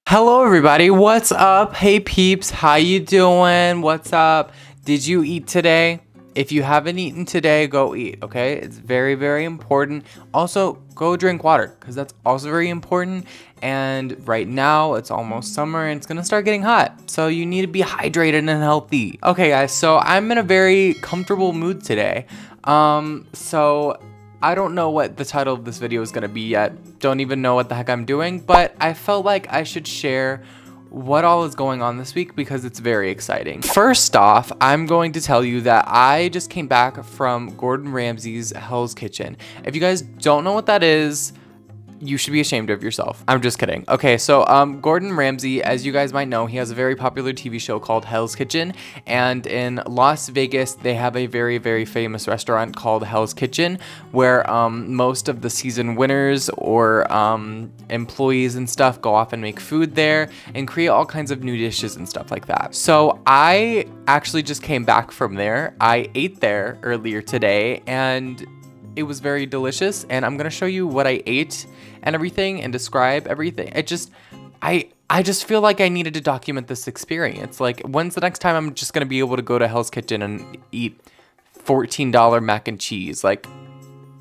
Hello everybody, what's up? Hey peeps, how you doing? What's up? Did you eat today? If you haven't eaten today, go eat, okay? It's very, very important. Also, go drink water, because that's also very important. And right now, it's almost summer, and it's gonna start getting hot. So you need to be hydrated and healthy. Okay guys, so I'm in a very comfortable mood today. So I don't know what the title of this video is gonna be yet. Don't even know what the heck I'm doing, but I felt like I should share what all is going on this week because it's very exciting. First off, I'm going to tell you that I just came back from Gordon Ramsay's Hell's Kitchen. If you guys don't know what that is, you should be ashamed of yourself. I'm just kidding. Okay, so Gordon Ramsay, as you guys might know, he has a very popular TV show called Hell's Kitchen, and in Las Vegas, they have a very, very famous restaurant called Hell's Kitchen, where most of the season winners or employees and stuff go off and make food there and create all kinds of new dishes and stuff like that. So I actually just came back from there. I ate there earlier today, and it was very delicious, and I'm gonna show you what I ate and everything and describe everything. I just feel like I needed to document this experience. Like, when's the next time I'm just gonna be able to go to Hell's Kitchen and eat $14 mac and cheese? Like,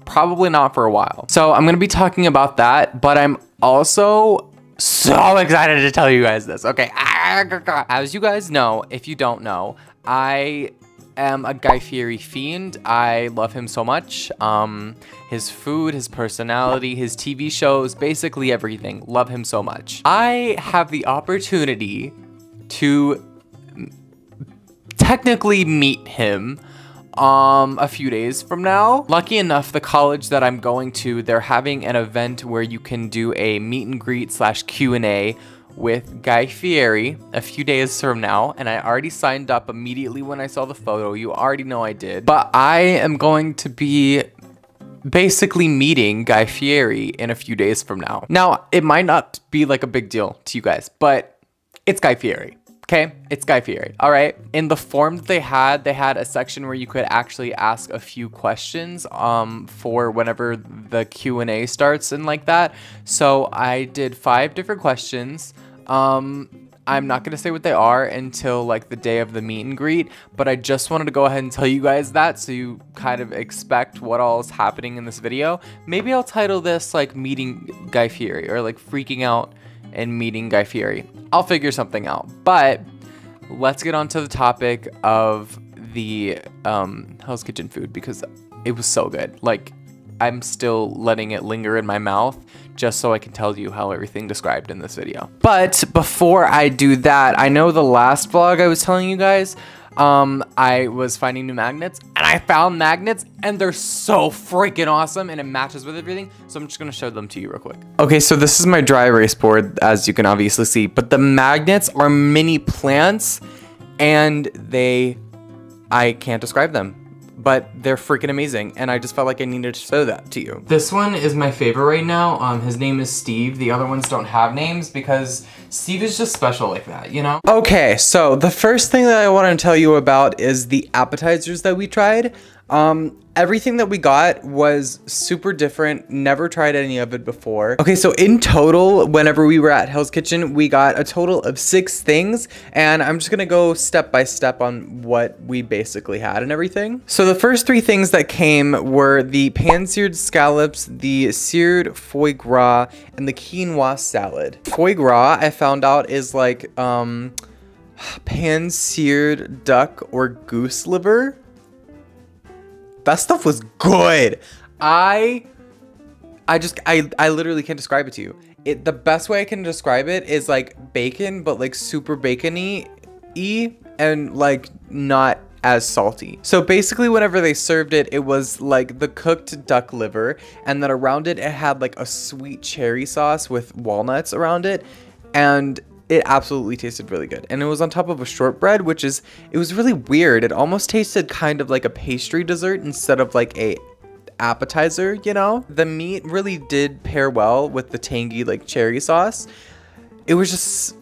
probably not for a while. So I'm gonna be talking about that, but I'm also so excited to tell you guys this. Okay, as you guys know, if you don't know, I am a Guy Fieri fiend. I love him so much. His food, his personality, his TV shows, basically everything. Love him so much. I have the opportunity to technically meet him a few days from now. Lucky enough, the college that I'm going to, they're having an event where you can do a meet and greet / Q&A with Guy Fieri a few days from now, and I already signed up immediately when I saw the photo. You already know I did. But I am going to be basically meeting Guy Fieri in a few days from now. Now, it might not be like a big deal to you guys, but it's Guy Fieri. Okay, it's Guy Fieri, all right? In the form that they had a section where you could actually ask a few questions for whenever the Q&A starts and like that. So I did 5 different questions. I'm not gonna say what they are until like the day of the meet and greet, but I just wanted to go ahead and tell you guys that so you kind of expect what all is happening in this video. Maybe I'll title this like Meeting Guy Fieri or like Freaking Out and Meeting Guy Fieri. I'll figure something out, but let's get on to the topic of the Hell's Kitchen food because it was so good. Like, I'm still letting it linger in my mouth just so I can tell you how everything described in this video. But before I do that, I know the last vlog I was telling you guys, I was finding new magnets, and I found magnets, and they're so freaking awesome, and it matches with everything, so I'm just gonna show them to you real quick. Okay, so this is my dry erase board, as you can obviously see, but the magnets are mini plants, and I can't describe them, but they're freaking amazing, and I just felt like I needed to show that to you. This one is my favorite right now. His name is Steve. The other ones don't have names because Steve is just special like that, you know? Okay, so the first thing that I want to tell you about is the appetizers that we tried. Everything that we got was super different. Never tried any of it before. Okay, so in total, whenever we were at Hell's Kitchen, we got a total of 6 things, and I'm just gonna go step by step on what we basically had and everything. So the first 3 things that came were the pan-seared scallops, the seared foie gras, and the quinoa salad. Foie gras, I found out, is like pan-seared duck or goose liver. That stuff was good. I literally can't describe it to you. The best way I can describe it is like bacon, but like super bacony-y and like not as salty. So basically whenever they served it, it was like the cooked duck liver, and then around it, it had like a sweet cherry sauce with walnuts around it, and it absolutely tasted really good. And it was on top of a shortbread, it was really weird. It almost tasted kind of like a pastry dessert instead of like a appetizer, you know? The meat really did pair well with the tangy like cherry sauce. It was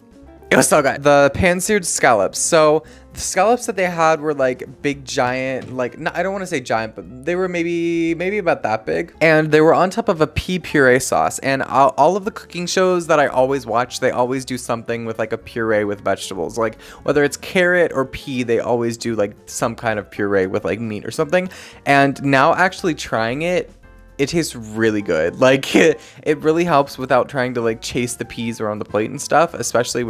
It was so good. The pan-seared scallops. So the scallops that they had were like big, giant, like, no, I don't want to say giant, but they were maybe about that big. And they were on top of a pea puree sauce. And all of the cooking shows that I always watch, they always do something with like a puree with vegetables. Like whether it's carrot or pea, they always do like some kind of puree with like meat or something. And now actually trying it, it tastes really good. Like it really helps without trying to like chase the peas around the plate and stuff, especially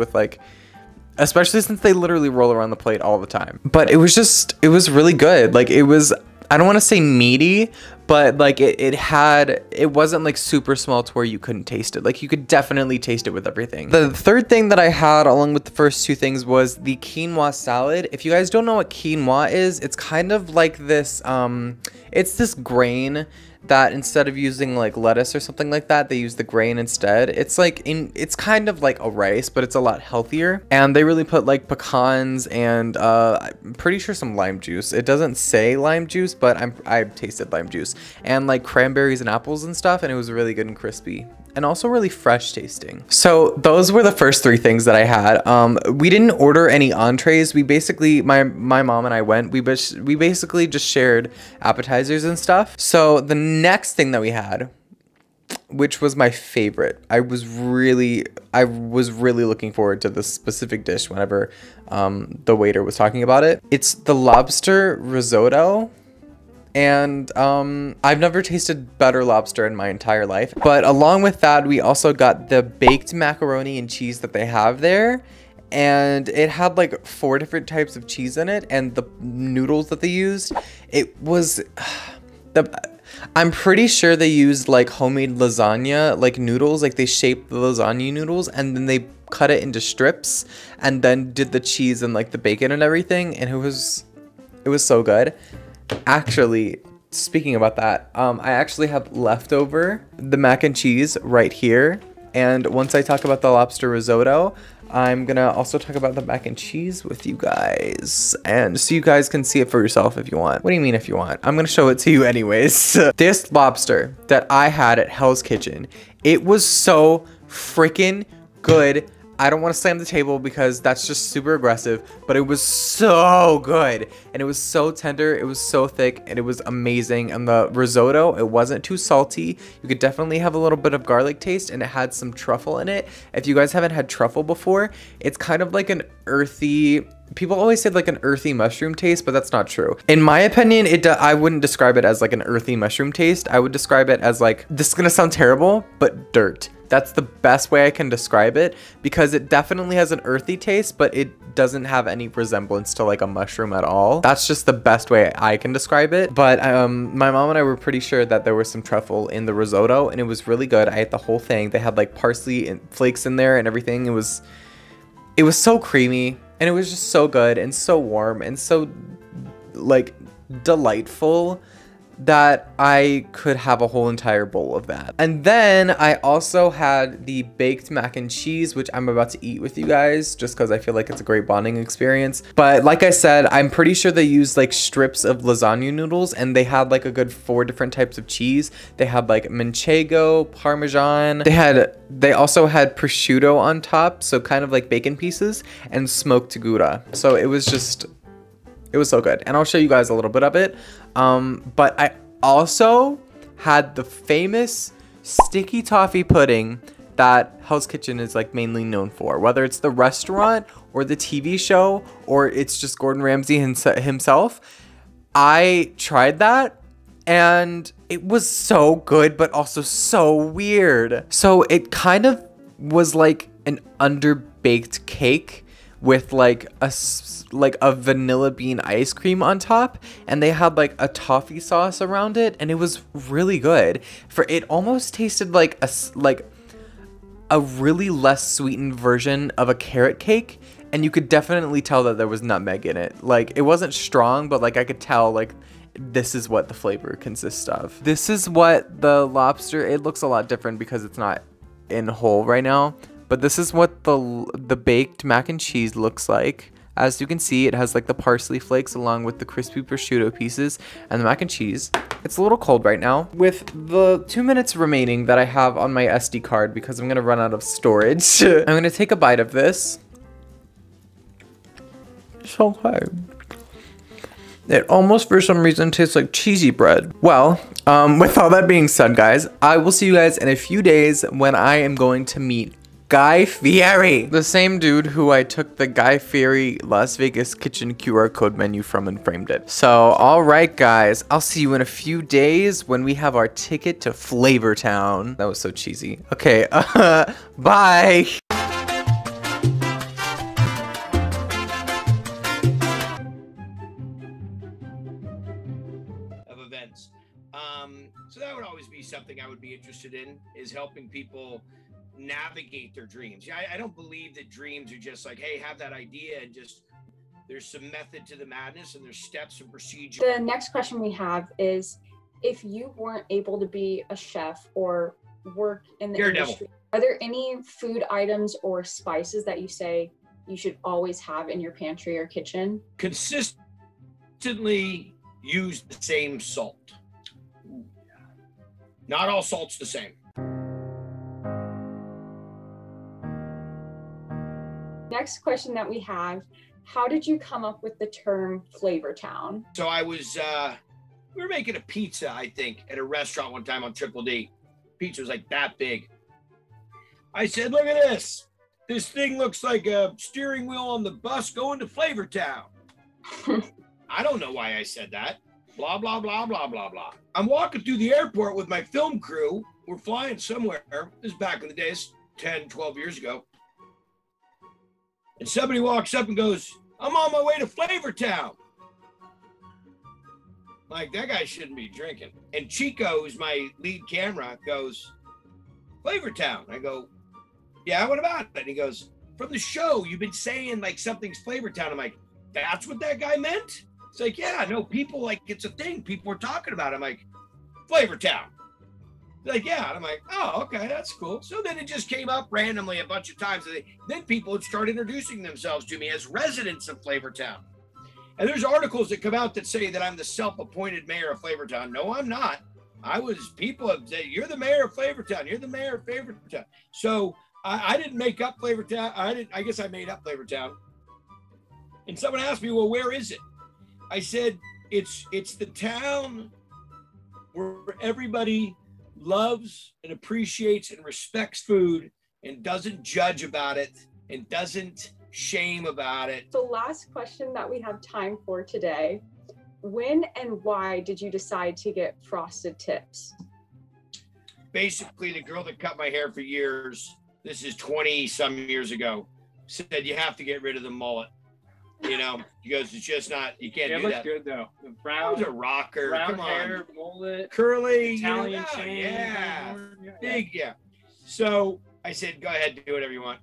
since they literally roll around the plate all the time. But it was really good. Like it was, I don't want to say meaty, but like it wasn't like super small to where you couldn't taste it. Like you could definitely taste it with everything. The third thing that I had along with the first two things was the quinoa salad. If you guys don't know what quinoa is, it's kind of like this, it's this grain that instead of using like lettuce or something like that, they use the grain instead. It's kind of like a rice, but it's a lot healthier. And they really put like pecans and I'm pretty sure some lime juice. It doesn't say lime juice, but I tasted lime juice and like cranberries and apples and stuff. And it was really good and crispy and also really fresh tasting. So those were the first three things that I had. We didn't order any entrees. We basically, my mom and I went, we basically just shared appetizers and stuff. So the next thing that we had, which was my favorite, I was really looking forward to this specific dish whenever the waiter was talking about it. It's the lobster risotto. And I've never tasted better lobster in my entire life. But along with that, we also got the baked macaroni and cheese that they have there. And it had like 4 different types of cheese in it. And the noodles that they used, it was... I'm pretty sure they used like homemade lasagna, like noodles, like they shaped the lasagna noodles and then they cut it into strips and then did the cheese and like the bacon and everything. And it was so good. Actually, speaking about that, I actually have leftover the mac and cheese right here. And once I talk about the lobster risotto, I'm gonna also talk about the mac and cheese with you guys. And so you guys can see it for yourself if you want. What do you mean if you want? I'm gonna show it to you anyways. This lobster that I had at Hell's Kitchen, it was so freaking good. I don't want to slam the table because that's just super aggressive, but it was so good and it was so tender, it was so thick, and it was amazing. And the risotto, it wasn't too salty. You could definitely have a little bit of garlic taste, and it had some truffle in it. If you guys haven't had truffle before, it's kind of like an earthy, people always say like an earthy mushroom taste, but that's not true. In my opinion, I wouldn't describe it as like an earthy mushroom taste. I would describe it as like, this is gonna sound terrible, but dirt. That's the best way I can describe it, because it definitely has an earthy taste, but it doesn't have any resemblance to like a mushroom at all. That's just the best way I can describe it. But my mom and I were pretty sure that there was some truffle in the risotto, and it was really good. I ate the whole thing. They had like parsley and flakes in there and everything. It was so creamy, and it was just so good and so warm and so like delightful that I could have a whole entire bowl of that. And then I also had the baked mac and cheese, which I'm about to eat with you guys just because I feel like it's a great bonding experience. But like I said, I'm pretty sure they used like strips of lasagna noodles, and they had like a good 4 different types of cheese. They had like manchego, parmesan. They also had prosciutto on top, so kind of like bacon pieces, and smoked gouda. So it was so good, and I'll show you guys a little bit of it. But I also had the famous sticky toffee pudding that Hell's Kitchen is like mainly known for, whether it's the restaurant or the TV show or it's just Gordon Ramsay himself. I tried that and it was so good, but also so weird. So it kind of was like an underbaked cake with like a vanilla bean ice cream on top, and they had like a toffee sauce around it, and it was really good. For it almost tasted like a really less sweetened version of a carrot cake, and you could definitely tell that there was nutmeg in it. Like it wasn't strong, but like I could tell like this is what the flavor consists of. This is what the lobster, it looks a lot different because it's not in whole right now. But this is what the baked mac and cheese looks like. As you can see, it has like the parsley flakes along with the crispy prosciutto pieces and the mac and cheese. It's a little cold right now. With the 2 minutes remaining that I have on my SD card, because I'm gonna run out of storage, I'm gonna take a bite of this. It's okay. It almost for some reason tastes like cheesy bread. Well, with all that being said, guys, I will see you guys in a few days when I am going to meet Guy Fieri, the same dude who I took the Guy Fieri Las Vegas kitchen QR code menu from and framed it. So, all right, guys, I'll see you in a few days when we have our ticket to Flavor Town. That was so cheesy. Okay, bye. Of events. So that would always be something I would be interested in, is helping people navigate their dreams. Yeah, I don't believe that dreams are just like, hey, have that idea and just, there's some method to the madness and there's steps and procedures. The next question we have is, if you weren't able to be a chef or work in the industry, are there any food items or spices that you say you should always have in your pantry or kitchen? Consistently use the same salt. Not all salt's the same. Next question that we have, how did you come up with the term Flavor Town? So I was, we were making a pizza, I think, at a restaurant one time on Triple D. Pizza was like that big. I said, look at this. This thing looks like a steering wheel on the bus going to Flavor Town. I don't know why I said that. Blah, blah, blah, blah, blah, blah. I'm walking through the airport with my film crew. We're flying somewhere. This is back in the days, 10, 12 years ago. And somebody walks up and goes, I'm on my way to Flavor Town. Like, that guy shouldn't be drinking. And Chico, who's my lead camera, goes, Flavor Town. I go, yeah, what about it? And he goes, from the show, you've been saying like something's Flavor Town. I'm like, that's what that guy meant? It's like, yeah, no, people, like, it's a thing. People are talking about it. I'm like, Flavor Town. Like, yeah. And I'm like, oh, okay, that's cool. So then it just came up randomly a bunch of times. Then people would start introducing themselves to me as residents of Flavor Town. And there's articles that come out that say that I'm the self-appointed mayor of Flavor Town. No, I'm not. People have said, you're the mayor of Flavor Town. You're the mayor of Flavor Town. So I didn't make up Flavor Town. I guess I made up Flavor Town. And someone asked me, well, where is it? I said, it's the town where everybody loves and appreciates and respects food and doesn't judge about it and doesn't shame about it. The last question that we have time for today, when and why did you decide to get frosted tips? Basically, the girl that cut my hair for years, this is 20 some years ago, said you have to get rid of the mullet. You know, he goes, it's just not, you can't do that. It looks good though. The brown, a rocker, brown hair, mullet, curly, Italian chain, yeah, big, yeah. So I said, go ahead, do whatever you want.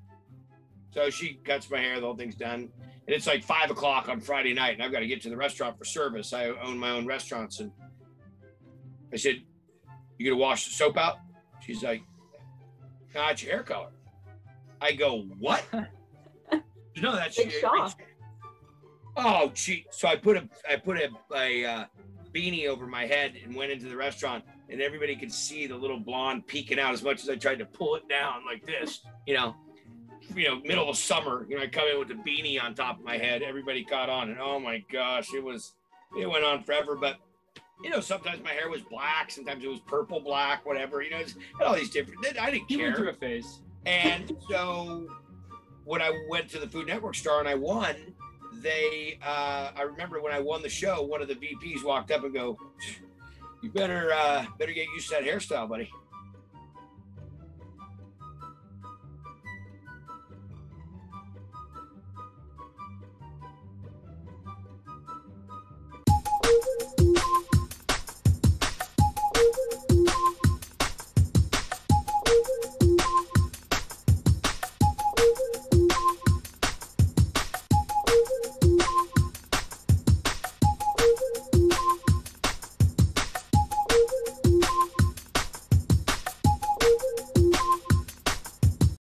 So she cuts my hair, the whole thing's done. And it's like 5 o'clock on Friday night, and I've got to get to the restaurant for service. I own my own restaurants. And I said, you gonna wash the soap out? She's like, nah, it's your hair color. I go, what? No, that's big shock. Oh, gee. So I put a beanie over my head and went into the restaurant, and everybody could see the little blonde peeking out as much as I tried to pull it down like this, you know, middle of summer, I come in with a beanie on top of my head. Everybody caught on, and oh my gosh, it went on forever. But, sometimes my hair was black, sometimes it was purple, black, whatever, it's all these different, I didn't care. You went through a phase. And so when I went to the Food Network Star and I won, I remember when I won the show, one of the VPs walked up and go, you better get used to that hairstyle, buddy.